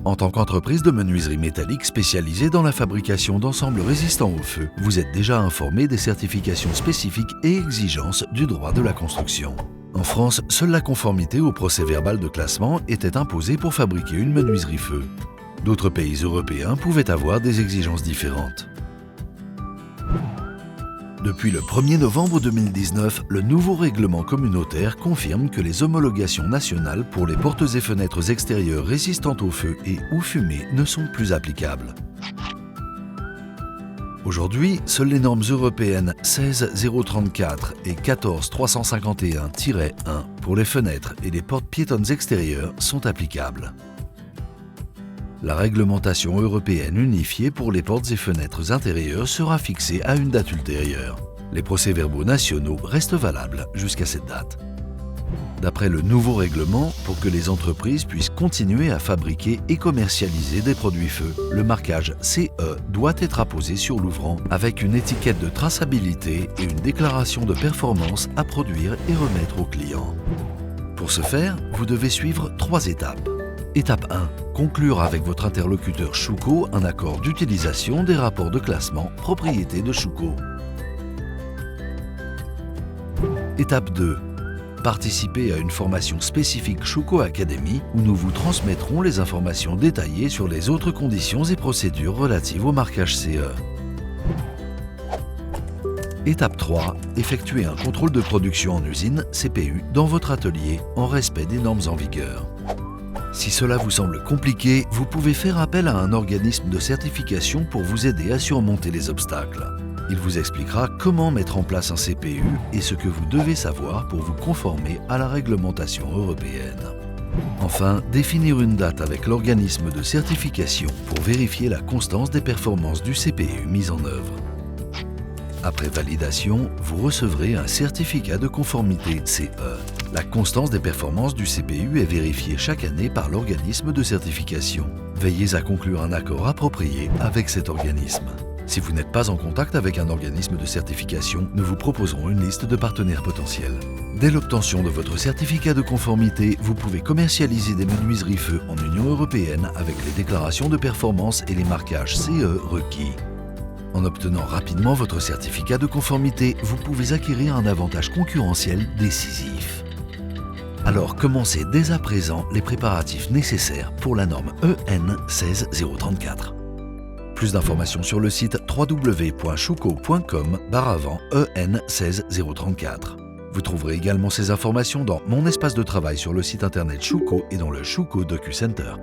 En tant qu'entreprise de menuiserie métallique spécialisée dans la fabrication d'ensembles résistants au feu, vous êtes déjà informé des certifications spécifiques et exigences du droit de la construction. En France, seule la conformité au procès-verbal de classement était imposée pour fabriquer une menuiserie feu. D'autres pays européens pouvaient avoir des exigences différentes. Depuis le 1er novembre 2019, le nouveau règlement communautaire confirme que les homologations nationales pour les portes et fenêtres extérieures résistantes au feu et ou fumée ne sont plus applicables. Aujourd'hui, seules les normes européennes 16034 et 14351-1 pour les fenêtres et les portes piétonnes extérieures sont applicables. La réglementation européenne unifiée pour les portes et fenêtres intérieures sera fixée à une date ultérieure. Les procès-verbaux nationaux restent valables jusqu'à cette date. D'après le nouveau règlement, pour que les entreprises puissent continuer à fabriquer et commercialiser des produits feu, le marquage CE doit être apposé sur l'ouvrant avec une étiquette de traçabilité et une déclaration de performance à produire et remettre au client. Pour ce faire, vous devez suivre 3 étapes. Étape 1. Conclure avec votre interlocuteur Schuco un accord d'utilisation des rapports de classement propriété de Schuco. Étape 2. Participer à une formation spécifique Schuco Academy où nous vous transmettrons les informations détaillées sur les autres conditions et procédures relatives au marquage CE. Étape 3. Effectuer un contrôle de production en usine, CPU, dans votre atelier en respect des normes en vigueur. Si cela vous semble compliqué, vous pouvez faire appel à un organisme de certification pour vous aider à surmonter les obstacles. Il vous expliquera comment mettre en place un CPU et ce que vous devez savoir pour vous conformer à la réglementation européenne. Enfin, définir une date avec l'organisme de certification pour vérifier la constance des performances du CPU mis en œuvre. Après validation, vous recevrez un certificat de conformité CE. La constance des performances du CPU est vérifiée chaque année par l'organisme de certification. Veillez à conclure un accord approprié avec cet organisme. Si vous n'êtes pas en contact avec un organisme de certification, nous vous proposerons une liste de partenaires potentiels. Dès l'obtention de votre certificat de conformité, vous pouvez commercialiser des menuiseries feu en Union européenne avec les déclarations de performance et les marquages CE requis. En obtenant rapidement votre certificat de conformité, vous pouvez acquérir un avantage concurrentiel décisif. Alors commencez dès à présent les préparatifs nécessaires pour la norme EN 16034. Plus d'informations sur le site www.schuco.com/avant EN 16034. Vous trouverez également ces informations dans Mon espace de travail sur le site internet Schuco et dans le Schuco DocuCenter.